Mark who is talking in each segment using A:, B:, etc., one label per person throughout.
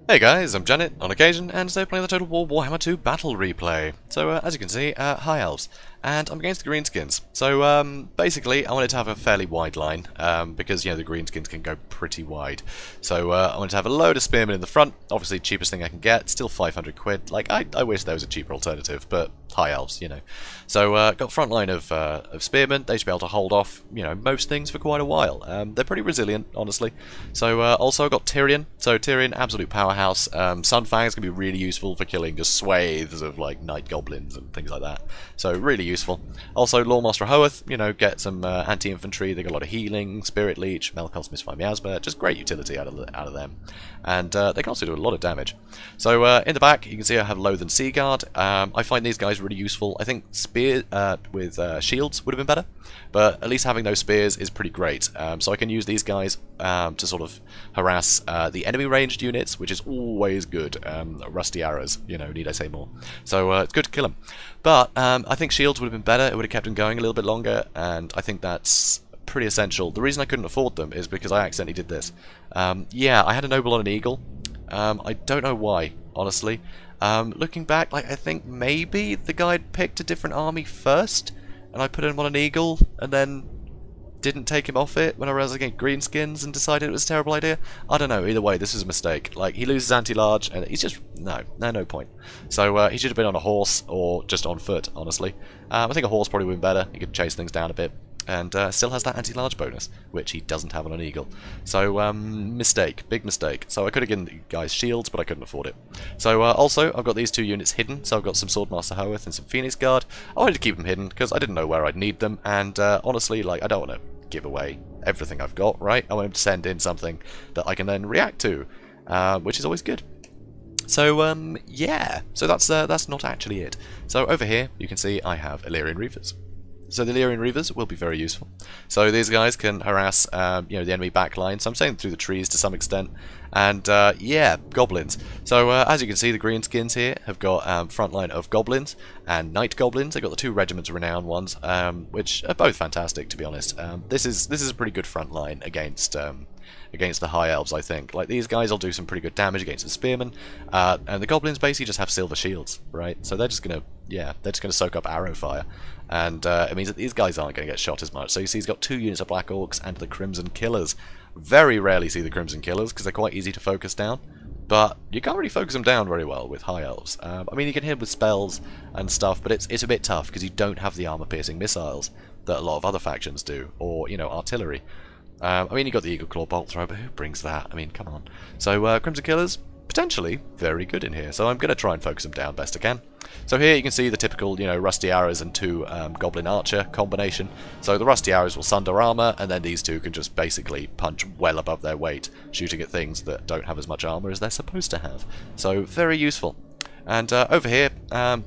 A: Hey guys, I'm Janet on occasion, and today playing the Total War Warhammer II Battle Replay. So, as you can see, High Elves, and I'm against the Greenskins. So, basically, I wanted to have a fairly wide line, because, you know, the Greenskins can go pretty wide. So, I wanted to have a load of Spearmen in the front, obviously cheapest thing I can get, still 500 quid. Like, I wish there was a cheaper alternative, but High Elves, you know. So, got front line of Spearmen. They should be able to hold off, you know, most things for quite a while. They're pretty resilient, honestly. So, also I've got Tyrion. So, Tyrion, absolute powerhouse. Sunfang is going to be really useful for killing just swathes of like night goblins and things like that. So really useful. Also Lawmaster Hoeth, you know, get some anti-infantry. They got a lot of healing, Spirit Leech, Melkos Misfire Miasma, just great utility out of them. And they can also do a lot of damage. So in the back you can see I have Loathe and Seaguard. I find these guys really useful. I think spear with shields would have been better, but at least having those spears is pretty great. So I can use these guys to sort of harass the enemy ranged units, which is always good. Rusty Arrers, you know, need I say more. So it's good to kill them. But I think shields would have been better. It would have kept them going a little bit longer, and I think that's pretty essential. The reason I couldn't afford them is because I accidentally did this. Yeah, I had a noble on an eagle. I don't know why, honestly. Looking back, like I think maybe the guy picked a different army first, and I put him on an eagle, and then didn't take him off it when I was against Greenskins and decided it was a terrible idea. I don't know, either way, this is a mistake. Like, he loses anti-large, and he's just, no point. So, he should have been on a horse, or just on foot, honestly. I think a horse probably would have been better. He could chase things down a bit, and still has that anti-large bonus, which he doesn't have on an eagle. So, mistake, big mistake. So I could have given the guys shields, but I couldn't afford it. So, also, I've got these two units hidden, so I've got some Swordmaster Hoeth and some Phoenix Guard. I wanted to keep them hidden, because I didn't know where I'd need them, and honestly, like, I don't want to give away everything I've got, right? I want him to send in something that I can then react to, which is always good. So, yeah. So that's not actually it. So over here, you can see I have Illyrian Reavers. So the Illyrian Reavers will be very useful. So these guys can harass, you know, the enemy backline. So I'm saying through the trees to some extent. And yeah, goblins. So as you can see, the Greenskins here have got front line of goblins and night goblins. They've got the two regiments of renown ones, which are both fantastic, to be honest. This is a pretty good front line against the High Elves, I think. Like, these guys will do some pretty good damage against the Spearmen, and the Goblins basically just have silver shields, right? So they're just gonna, yeah, they're just gonna soak up arrow fire, and it means that these guys aren't gonna get shot as much. So you see he's got two units of Black Orcs and the Crimson Killers. Very rarely see the Crimson Killers, because they're quite easy to focus down, but you can't really focus them down very well with High Elves. I mean, you can hit them with spells and stuff, but it's a bit tough, because you don't have the armor-piercing missiles that a lot of other factions do, or, you know, artillery. I mean, you got the Eagle Claw Bolt Throw, but who brings that? I mean, come on. So, Crimson Killers, potentially very good in here, so I'm going to try and focus them down best I can. So here you can see the typical, you know, Rusty Arrows and two Goblin Archer combination. So the Rusty Arrows will sunder armor, and then these two can just basically punch well above their weight, shooting at things that don't have as much armor as they're supposed to have. So, very useful. And over here,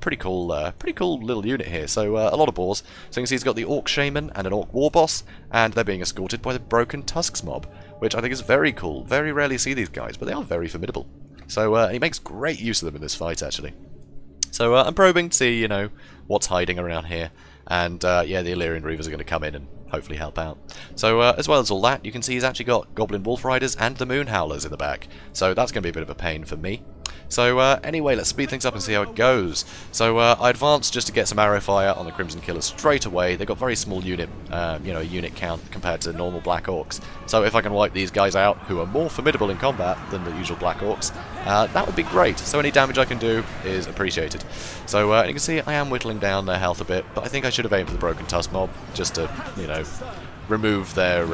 A: pretty cool little unit here. So a lot of boars. So you can see he's got the Orc Shaman and an Orc War Boss, and they're being escorted by the Broken Tusks mob, which I think is very cool. Very rarely see these guys, but they are very formidable. So he makes great use of them in this fight, actually. So I'm probing to see, you know, what's hiding around here. And yeah, the Illyrian Reavers are going to come in and hopefully help out. So as well as all that, you can see he's actually got Goblin Wolf Riders and the Moon Howlers in the back. So that's going to be a bit of a pain for me. So anyway, let's speed things up and see how it goes. So I advanced just to get some arrow fire on the Crimson Killers straight away. They've got very small unit, you know, unit count compared to normal Black Orcs. So if I can wipe these guys out, who are more formidable in combat than the usual Black Orcs, that would be great. So any damage I can do is appreciated. So you can see I am whittling down their health a bit, but I think I should have aimed for the Broken Tusk mob just to, you know, remove their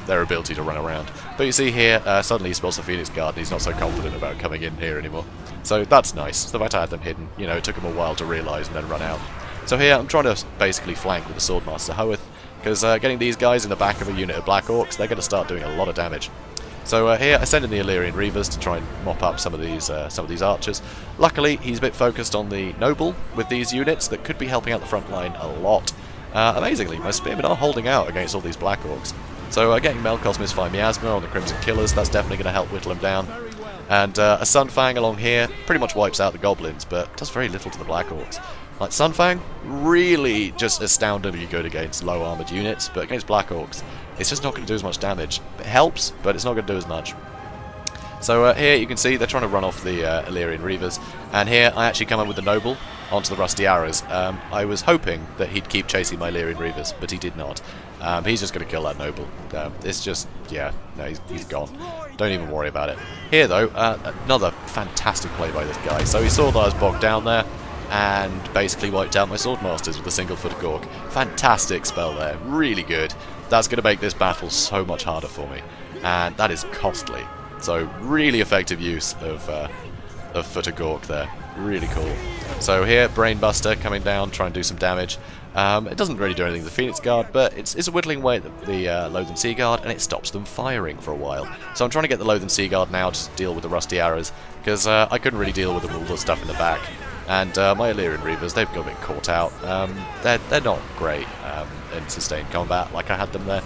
A: ability to run around. But you see here, suddenly he spots the Phoenix Guard and he's not so confident about coming in here anymore. So that's nice. The fact I had them hidden, you know, it took him a while to realise and then run out. So here I'm trying to basically flank with the Swordmaster Hoeth, because getting these guys in the back of a unit of Black Orcs, they're going to start doing a lot of damage. So here I send in the Illyrian Reavers to try and mop up some of these archers. Luckily he's a bit focused on the Noble with these units that could be helping out the front line a lot. Amazingly, my Spearmen are holding out against all these Black Orcs. So getting Melkos Misfire Miasma on the Crimson Killers, that's definitely going to help whittle them down. And a Sunfang along here pretty much wipes out the Goblins, but does very little to the Black Orcs. Like, Sunfang, really just astoundingly good against low armoured units, but against Black Orcs, it's just not going to do as much damage. It helps, but it's not going to do as much. So here you can see they're trying to run off the Illyrian Reavers, and here I actually come up with the Noble onto the Rusty Arrers. I was hoping that he'd keep chasing my Illyrian Reavers, but he did not. He's just going to kill that Noble. It's just, yeah, no, he's gone. Don't even worry about it. Here though, another fantastic play by this guy. So he saw that I was bogged down there, and basically wiped out my Swordmasters with a single-foot Gork. Fantastic spell there, really good. That's going to make this battle so much harder for me, and that is costly. So really effective use of Foot of Gork there, really cool. So here, Brainbuster coming down, trying to do some damage. It doesn't really do anything to the Phoenix Guard, but it's whittling away at the Loathsome Sea Guard, and it stops them firing for a while. So I'm trying to get the Loathsome Sea Guard now to deal with the Rusty Arrows, because I couldn't really deal with all the stuff in the back. And my Illyrian Reavers, they've got a bit caught out. They're not great in sustained combat like I had them there.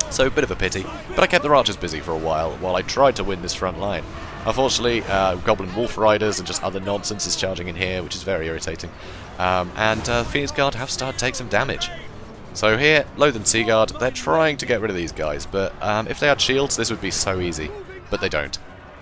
A: So a bit of a pity, but I kept the Archers busy for a while I tried to win this front line. Unfortunately, Goblin Wolf Riders and just other nonsense is charging in here, which is very irritating. And Phoenix Guard have started to take some damage. So here, Loathsome Sea Guard, they're trying to get rid of these guys, but if they had shields, this would be so easy. But they don't.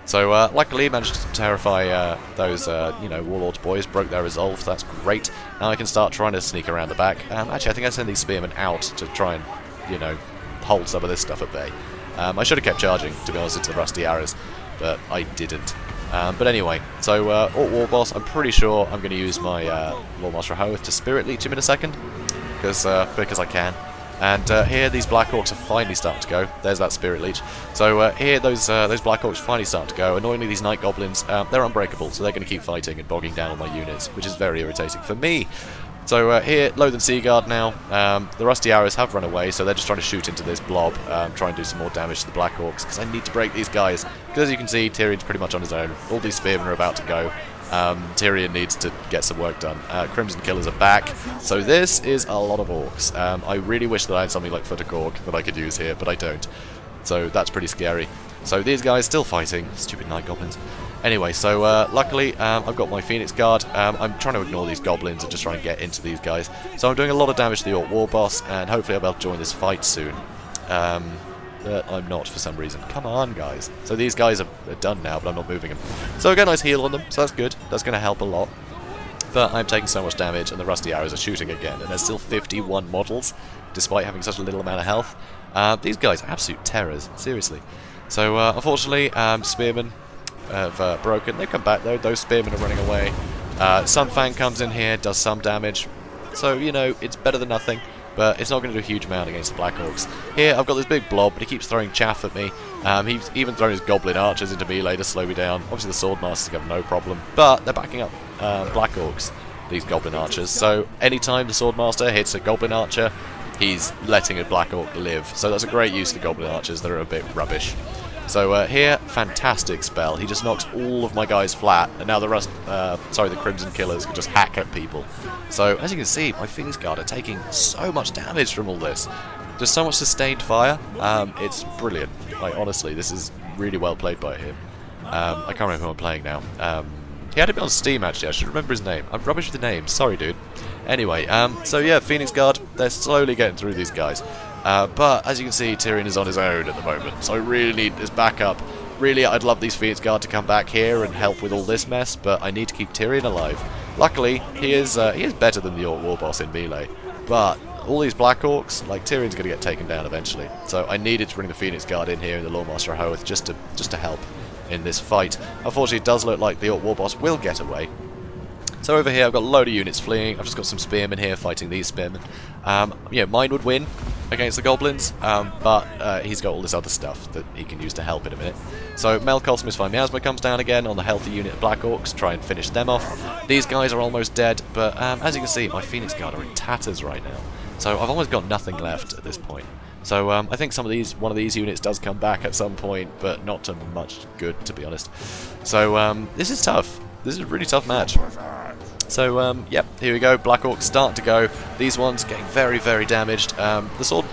A: So luckily, managed to terrify those, you know, Warlords boys, broke their resolve, so that's great. Now I can start trying to sneak around the back. Actually, I think I send these Spearmen out to try and, you know, hold some of this stuff at bay. I should have kept charging, to be honest, into the Rusty Arrows, but I didn't. But anyway, so Orc War Boss, I'm pretty sure I'm going to use my Lordmaster Hoeth to Spirit Leech him in a second, because I can. And here, these Black Orcs are finally starting to go. There's that Spirit Leech. So here, those Black Orcs finally start to go. Annoyingly, these Night Goblins, they're unbreakable, so they're going to keep fighting and bogging down on my units, which is very irritating for me. So here, Loathsome Sea Guard now. The Rusty Arrows have run away, so they're just trying to shoot into this blob, try and do some more damage to the Black Orcs, because I need to break these guys. Because as you can see, Tyrion's pretty much on his own. All these Spearmen are about to go. Tyrion needs to get some work done. Crimson Killers are back, so this is a lot of Orcs. I really wish that I had something like Foot of Gork that I could use here, but I don't. So that's pretty scary. So these guys still fighting. Stupid Night Goblins. Anyway, so luckily I've got my Phoenix Guard. I'm trying to ignore these Goblins and just try and get into these guys. So I'm doing a lot of damage to the Orc War Boss, and hopefully I'll be able to join this fight soon. But I'm not for some reason. Come on, guys. So these guys are done now, but I'm not moving them. So I get a nice heal on them, so that's good. That's going to help a lot. But I'm taking so much damage, and the Rusty Arrows are shooting again, and there's still 51 models, despite having such a little amount of health. These guys are absolute terrors, seriously. So unfortunately, Spearmen have broken. They've come back though. Those Spearmen are running away. Sunfang comes in here, does some damage. So, you know, it's better than nothing. But it's not going to do a huge amount against the Black Orcs. Here, I've got this big blob, but he keeps throwing chaff at me. He's even thrown his Goblin Archers into melee to slow me down. Obviously, the Swordmasters have no problem, but they're backing up Black Orcs, these Goblin Archers. So, anytime the Swordmaster hits a Goblin Archer, he's letting a Black Orc live. So that's a great use of the Goblin Archers. They're a bit rubbish. So here, fantastic spell. He just knocks all of my guys flat, and now the the Crimson Killers can just hack at people. So as you can see, my Phoenix Guard are taking so much damage from all this. Just so much sustained fire. It's brilliant. Like honestly, this is really well played by him. I can't remember who I'm playing now. He had to be on Steam actually. I should remember his name. I'm rubbish with the names. Sorry, dude. Anyway, so yeah, Phoenix Guard. They're slowly getting through these guys. But as you can see, Tyrion is on his own at the moment, so I really need his backup. Really, I'd love these Phoenix Guard to come back here and help with all this mess, but I need to keep Tyrion alive. Luckily, he is better than the Orc War Boss in melee, but all these Black Orcs, like Tyrion's going to get taken down eventually. So I needed to bring the Phoenix Guard in here in the Lordmaster Hoeth just to help in this fight. Unfortunately, it does look like the Orc War Boss will get away. So over here I've got a load of units fleeing. I've just got some Spearmen here fighting these Spearmen. You know, mine would win against the Goblins, but he's got all this other stuff that he can use to help in a minute. So Melkosmith's Fine Miasma comes down again on the healthy unit of Black Orcs, try and finish them off. These guys are almost dead, but as you can see, my Phoenix Guard are in tatters right now. So I've almost got nothing left at this point. So I think one of these units does come back at some point, but not to much good, to be honest. So this is tough. This is a really tough match. So, yep, here we go. Black Orcs start to go. These ones getting very, very damaged. The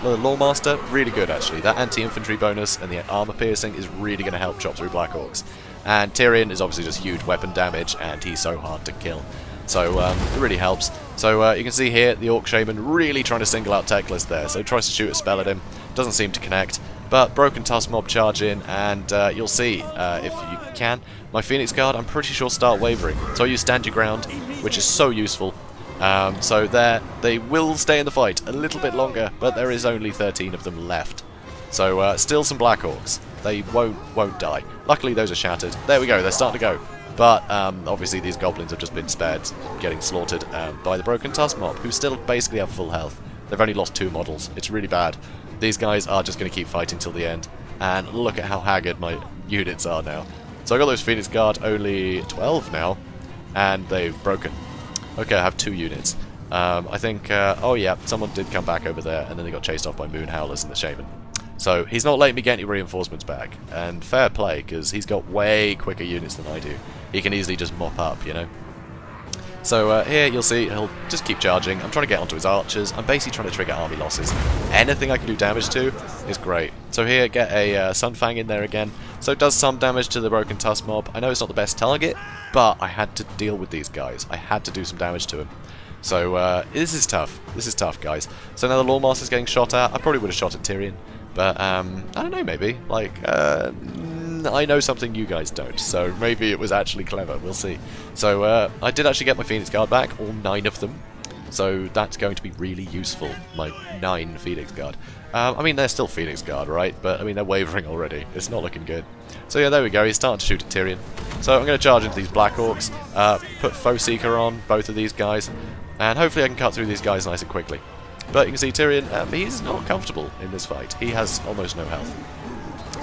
A: Lawmaster, really good actually. That anti-infantry bonus and the armor piercing is really going to help chop through Black Orcs. And Tyrion is obviously just huge weapon damage, and he's so hard to kill. So, it really helps. So, you can see here, the Orc Shaman really trying to single out Teclis there. So, he tries to shoot a spell at him. Doesn't seem to connect. But Broken Tusk mob charge in, and you'll see, if you can, my Phoenix Guard, I'm pretty sure, start wavering. So I use Stand Your Ground, which is so useful. So they will stay in the fight a little bit longer, but there is only 13 of them left. So still some Black Orcs. They won't die. Luckily those are shattered. There we go, they're starting to go. But obviously these goblins have just been spared getting slaughtered by the Broken Tusk mob, who still basically have full health. They've only lost 2 models. It's really bad. These guys are just going to keep fighting till the end. And look at how haggard my units are now. So I got those Phoenix Guard, only 12 now, and they've broken. Okay, I have 2 units. I think, oh yeah, someone did come back over there, and then they got chased off by Moon Howlers and the Shaman. So he's not letting me get any reinforcements back, and fair play, because he's got way quicker units than I do. He can easily just mop up, you know. So here you'll see he'll just keep charging. I'm trying to get onto his archers. I'm basically trying to trigger army losses. Anything I can do damage to is great. So here, get a Sunfang in there again. So it does some damage to the Broken Tusk mob. I know it's not the best target, but I had to deal with these guys. I had to do some damage to him. So this is tough. This is tough, guys. So now the Lawmaster's getting shot at. I probably would have shot at Tyrion. But, I don't know, maybe. Like, I know something you guys don't, so maybe it was actually clever, we'll see. So, I did actually get my Phoenix Guard back, all 9 of them. So that's going to be really useful, my 9 Phoenix Guard. I mean, they're still Phoenix Guard, right? But, I mean, they're wavering already. It's not looking good. So, yeah, there we go. He's starting to shoot at Tyrion. So I'm going to charge into these Black Orcs, put Foe Seeker on both of these guys, and hopefully I can cut through these guys nice and quickly. But you can see Tyrion, he's not comfortable in this fight. He has almost no health.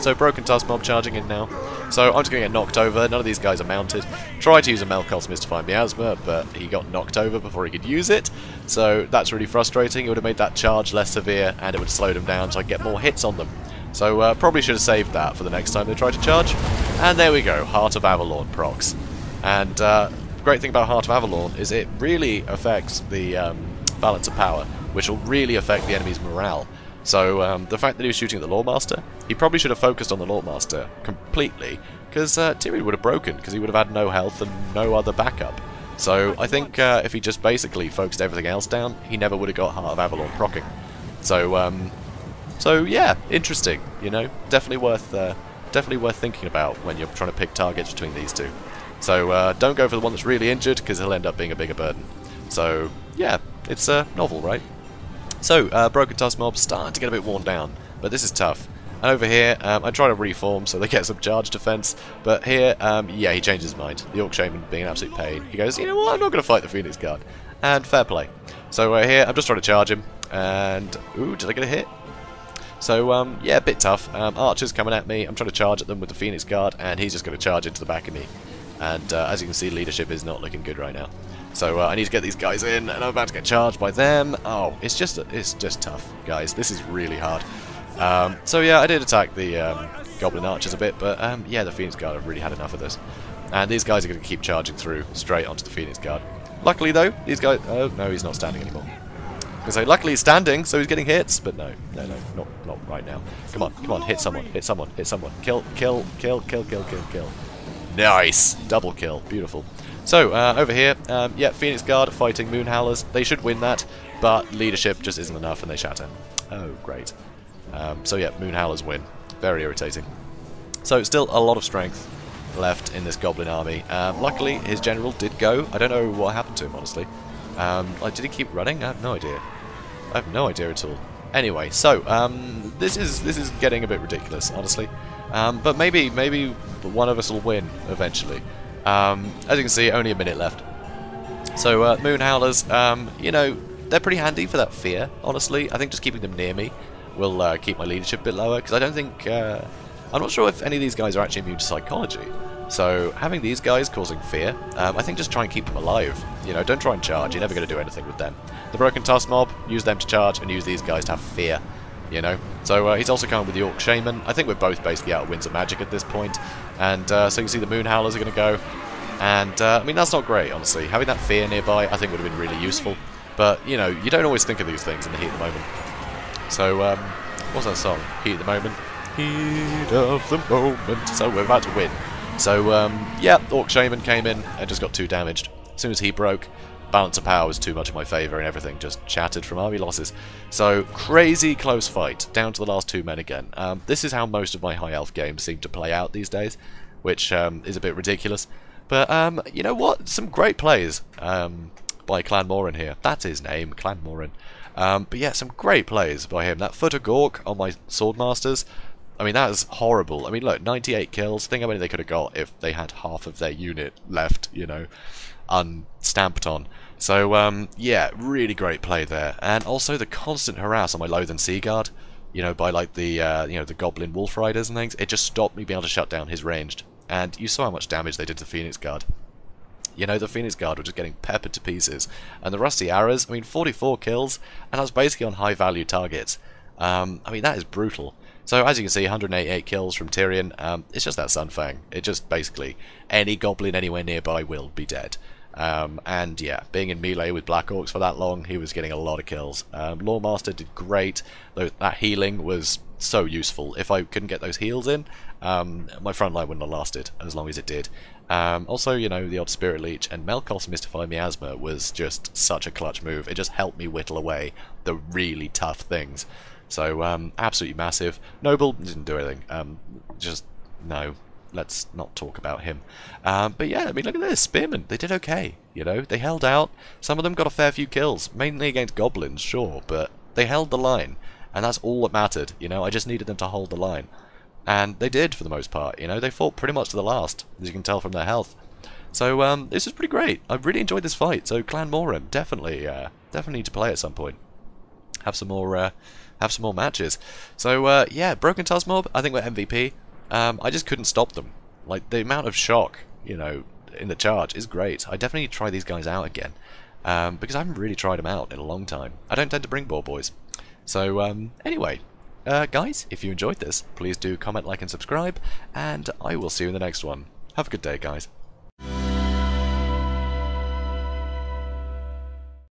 A: So Broken Tusk mob charging in now. So I'm just going to get knocked over. None of these guys are mounted. Tried to use a Melkos Mystifying Miasma, but he got knocked over before he could use it. So that's really frustrating. It would have made that charge less severe, and it would have slowed him down so I could get more hits on them. So probably should have saved that for the next time they try to charge. And there we go, Heart of Avalorn procs. And great thing about Heart of Avalorn is it really affects the balance of power, which will really affect the enemy's morale. So the fact that he was shooting at the Lawmaster, he probably should have focused on the Lawmaster completely, because Tyrion would have broken, because he would have had no health and no other backup. So I think if he just basically focused everything else down, he never would have got Heart of Avalorn proccing. So yeah, interesting. You know, definitely worth thinking about when you're trying to pick targets between these two. So don't go for the one that's really injured, because he'll end up being a bigger burden. So yeah, it's novel, right? So, Broken Tusk mob's starting to get a bit worn down, but this is tough. And over here, I try to reform so they get some charge defense, but here, yeah, he changes his mind. The Orc Shaman being an absolute pain. He goes, you know what, I'm not going to fight the Phoenix Guard. And fair play. So here, I'm just trying to charge him, and, ooh, did I get a hit? So, yeah, a bit tough. Archers coming at me, I'm trying to charge at them with the Phoenix Guard, and he's just going to charge into the back of me. And as you can see, leadership is not looking good right now. So I need to get these guys in, and I'm about to get charged by them. Oh, it's just tough, guys. This is really hard. So yeah, I did attack the Goblin Archers a bit, but yeah, the Phoenix Guard have really had enough of this. And these guys are going to keep charging through straight onto the Phoenix Guard. Luckily, though, these guys... Oh, no, he's not standing anymore. Because luckily he's standing, so he's getting hits, but no, not right now. Come on, hit someone, hit someone, hit someone. Kill. Nice! Double kill. Beautiful. So, over here, yeah, Phoenix Guard fighting Moon Howlers. They should win that, but leadership just isn't enough and they shatter. Oh, great. So yeah, Moon Howlers win. Very irritating. So, still a lot of strength left in this Goblin army. Luckily, his general did go. I don't know what happened to him, honestly. Like, did he keep running? I have no idea. I have no idea at all. Anyway, so, this is getting a bit ridiculous, honestly. But maybe one of us will win eventually. As you can see, only a minute left. So Moon Howlers, you know, they're pretty handy for that fear. Honestly, I think just keeping them near me will keep my leadership a bit lower. Because I don't think I'm not sure if any of these guys are actually immune to psychology. So having these guys causing fear, I think just try and keep them alive. You know, don't try and charge. You're never going to do anything with them. The Broken Tusk mob, use them to charge, and use these guys to have fear. You know, so he's also coming with the Orc Shaman. I think we're both basically out of Winds of Magic at this point. And so you can see the Moon Howlers are going to go. And, I mean, that's not great, honestly. Having that fear nearby, I think, would have been really useful. But, you know, you don't always think of these things in the heat of the moment. So, what's that song? Heat of the moment. Heat of the moment. So we're about to win. So, yeah, Orc Shaman came in and just got 2 damaged. As soon as he broke, balance of power was too much in my favour and everything just shattered from army losses. So, crazy close fight, down to the last 2 men again. This is how most of my high elf games seem to play out these days, which is a bit ridiculous. But, you know what? Some great plays by Clan Morin here. That's his name, Clan Morin. But yeah, some great plays by him. That Foot of Gork on my Swordmasters, I mean, that is horrible. I mean, look, 98 kills. Think how many they could have got if they had half of their unit left, you know, unstamped on. So, yeah, really great play there. And also the constant harass on my Loathen Seaguard, you know, by, like, the, you know, the Goblin Wolf Riders and things. It just stopped me being able to shut down his ranged. And you saw how much damage they did to the Phoenix Guard. You know, the Phoenix Guard were just getting peppered to pieces. And the Rusty Arrers, I mean, 44 kills, and I was basically on high-value targets. I mean, that is brutal. So, as you can see, 188 kills from Tyrion. It's just that Sunfang. It just, basically, any Goblin anywhere nearby will be dead. And, yeah, being in melee with Black Orcs for that long, he was getting a lot of kills. Lawmaster did great, though that healing was so useful. If I couldn't get those heals in, my front line wouldn't have lasted as long as it did. Also, you know, the odd Spirit Leech and Melkos Mystify Miasma was just such a clutch move. It just helped me whittle away the really tough things. So, absolutely massive. Noble didn't do anything. Just, no, let's not talk about him. But yeah, I mean, look at this. Spearmen, they did okay, you know. They held out. Some of them got a fair few kills, mainly against goblins, sure, but they held the line. And that's all that mattered, you know. I just needed them to hold the line. And they did, for the most part, you know. They fought pretty much to the last, as you can tell from their health. So, this is pretty great. I really enjoyed this fight. So, Clan Morin, definitely need to play at some point. Have some more matches. So, yeah, Broken Tusk I think we're MVP. I just couldn't stop them. Like, the amount of shock, you know, in the charge is great. I definitely need to try these guys out again. Because I haven't really tried them out in a long time. I don't tend to bring boar boys. So, anyway, guys, if you enjoyed this, please do comment, like, and subscribe, and I will see you in the next one. Have a good day, guys.